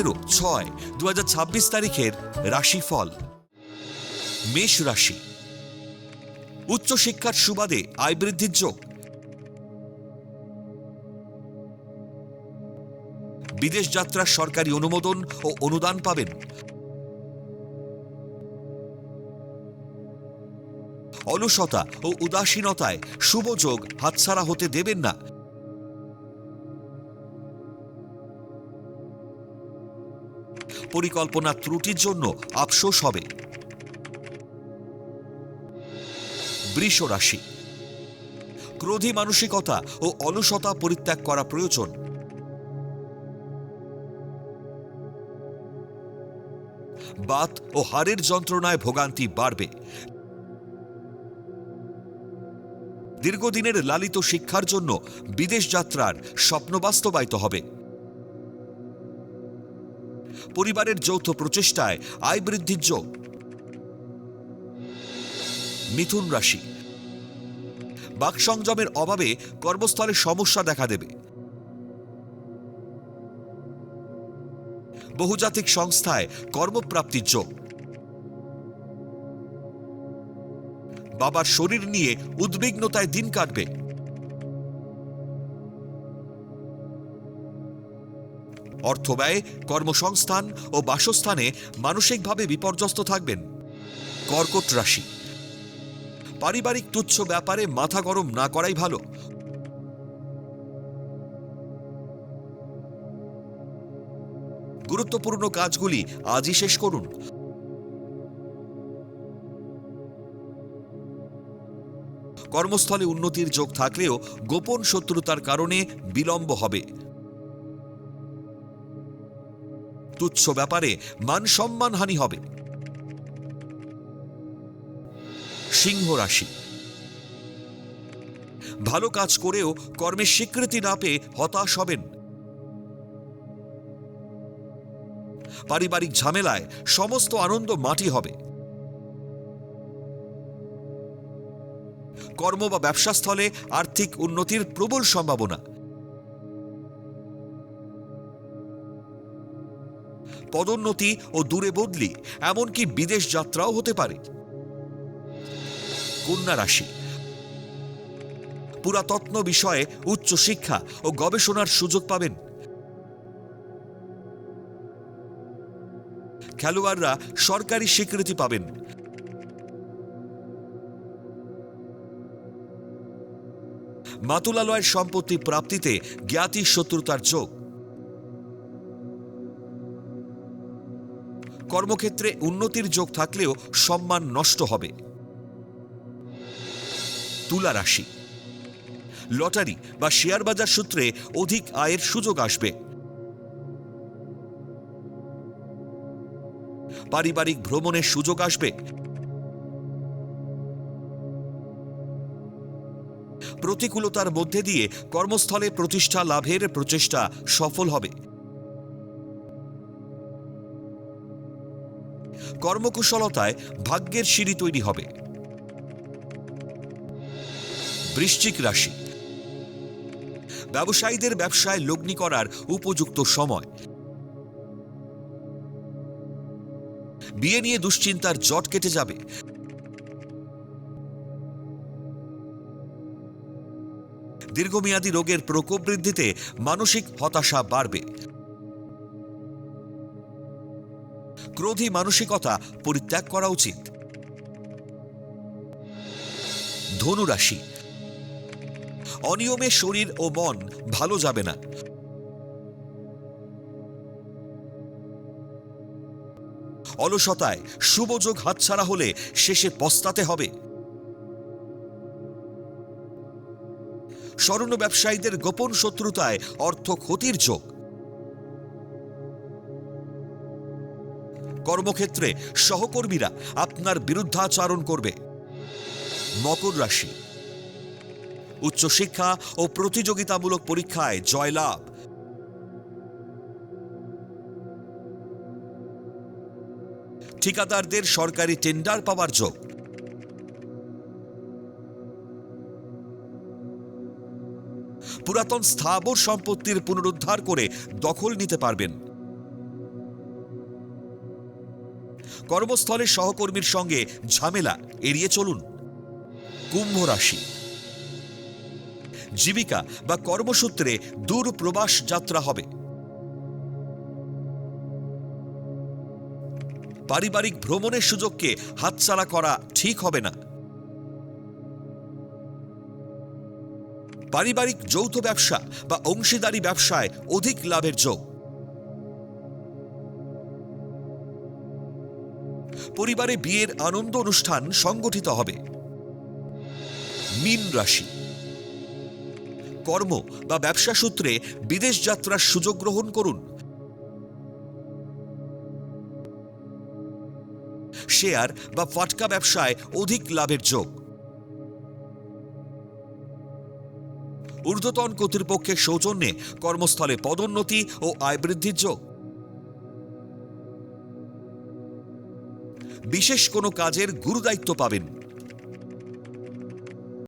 6/2026 তারিখের রাশিফল। মেষ রাশি, উচ্চশিক্ষার সুবাদে আয় বৃদ্ধির যোগ। বিদেশ যাত্রার সরকারি অনুমোদন ও অনুদান পাবেন। অলসতা ও উদাসীনতায় শুভ যোগ হাতছাড়া হতে দেবেন না। পরিকল্পনা ত্রুটির জন্য আফসোস হবে। বৃষ রাশি, ক্রোধী মানসিকতা ও অলসতা পরিত্যাগ করা প্রয়োজন। বাত ও হাড়ের যন্ত্রণায় ভোগান্তি বাড়বে। দীর্ঘদিনের লালিত শিক্ষার জন্য বিদেশ যাত্রার স্বপ্ন বাস্তবায়িত হবে। পরিবারের যৌথ প্রচেষ্টায় আয় বৃদ্ধির যোগ। মিথুন রাশি, বাকসংযমের অভাবে কর্মস্থলে সমস্যা দেখা দেবে। বহুজাতিক সংস্থায় কর্মপ্রাপ্তির যোগ। বাবার শরীর নিয়ে উদ্বিগ্নতায় দিন কাটবে। অর্থব্যয়, কর্মসংস্থান ও বাসস্থানে মানসিকভাবে বিপর্যস্ত থাকবেন। কর্কট রাশি, পারিবারিক তুচ্ছ ব্যাপারে মাথা গরম না করাই ভালো। গুরুত্বপূর্ণ কাজগুলি আজই শেষ করুন। কর্মস্থলে উন্নতির যোগ থাকলেও গোপন শত্রুতার কারণে বিলম্ব হবে। তুচ্ছ ব্যাপারে মান সম্মানহানি হবে। সিংহ রাশি, ভালো কাজ করেও কর্মের স্বীকৃতি না পেয়ে হতাশ হবেন। পারিবারিক ঝামেলায় সমস্ত আনন্দ মাটি হবে। কর্ম বা ব্যবসাস্থলে আর্থিক উন্নতির প্রবল সম্ভাবনা। পদোন্নতি ও দূরে বদলি, এমনকি বিদেশ যাত্রাও হতে পারে। কন্যা রাশি, পুরাতত্ত্ব বিষয়ে উচ্চ শিক্ষা ও গবেষণার সুযোগ পাবেন। খেলোয়াড়রা সরকারি স্বীকৃতি পাবেন। মাতুলালয়ের সম্পত্তি প্রাপ্তিতে জ্ঞাতি শত্রুতার যোগ। কর্মক্ষেত্রে উন্নতির যোগ থাকলেও সম্মান নষ্ট হবে। তুলা রাশি, লটারি বা শেয়ার বাজার সূত্রে অধিক আয়ের সুযোগ আসবে। পারিবারিক ভ্রমণের সুযোগ আসবে। প্রতিকূলতার মধ্যে দিয়ে কর্মস্থলে প্রতিষ্ঠা লাভের প্রচেষ্টা সফল হবে। কর্মকুশলতায় ভাগ্যের সিঁড়ি তৈরি হবে। বৃশ্চিক রাশি, ব্যবসায়ীদের ব্যবসায় লগ্নি করার উপযুক্ত সময়। বিয়ে নিয়ে দুশ্চিন্তার জট কেটে যাবে। দীর্ঘমেয়াদী রোগের প্রকোপ বৃদ্ধিতে মানসিক হতাশা বাড়বে। ক্রোধী মানসিকতা পরিত্যাগ করা উচিত। ধনু রাশি, অনিয়মে শরীর ও মন ভালো যাবে না। অলসতায় শুভযোগ হাতছাড়া হলে শেষে পস্তাতে হবে। স্বর্ণ ব্যবসায়ীদের গোপন শত্রুতায় অর্থ ক্ষতির যোগ। কর্মক্ষেত্রে সহকর্মীরা আপনার বিরুদ্ধাচরণ করবে। মকর রাশি, উচ্চশিক্ষা ও প্রতিযোগিতামূলক পরীক্ষায় জয়লাভ। ঠিকাদারদের সরকারি টেন্ডার পাওয়ার যোগ। পুরাতন স্থাবর সম্পত্তির পুনরুদ্ধার করে দখল নিতে পারবেন। কর্মস্থলে সহকর্মীর সঙ্গে ঝামেলা এড়িয়ে চলুন। কুম্ভ রাশি, জীবিকা বা কর্মসূত্রে দূর প্রবাস যাত্রা হবে। পারিবারিক ভ্রমণের সুযোগকে হাতছাড়া করা ঠিক হবে না। পারিবারিক যৌথ ব্যবসা বা অংশীদারি ব্যবসায় অধিক লাভের যোগ। পরিবারে বিয়ের আনন্দ অনুষ্ঠান সংগঠিত হবে। মীন রাশি, কর্ম বা ব্যবসা সূত্রে বিদেশ যাত্রার সুযোগ গ্রহণ করুন। শেয়ার বা ফাটকা ব্যবসায় অধিক লাভের যোগ। ঊর্ধ্বতন কর্তৃপক্ষের সৌজন্যে কর্মস্থলে পদোন্নতি ও আয় বৃদ্ধির যোগ। বিশেষ কোনো কাজের গুরুদায়িত্ব পাবেন।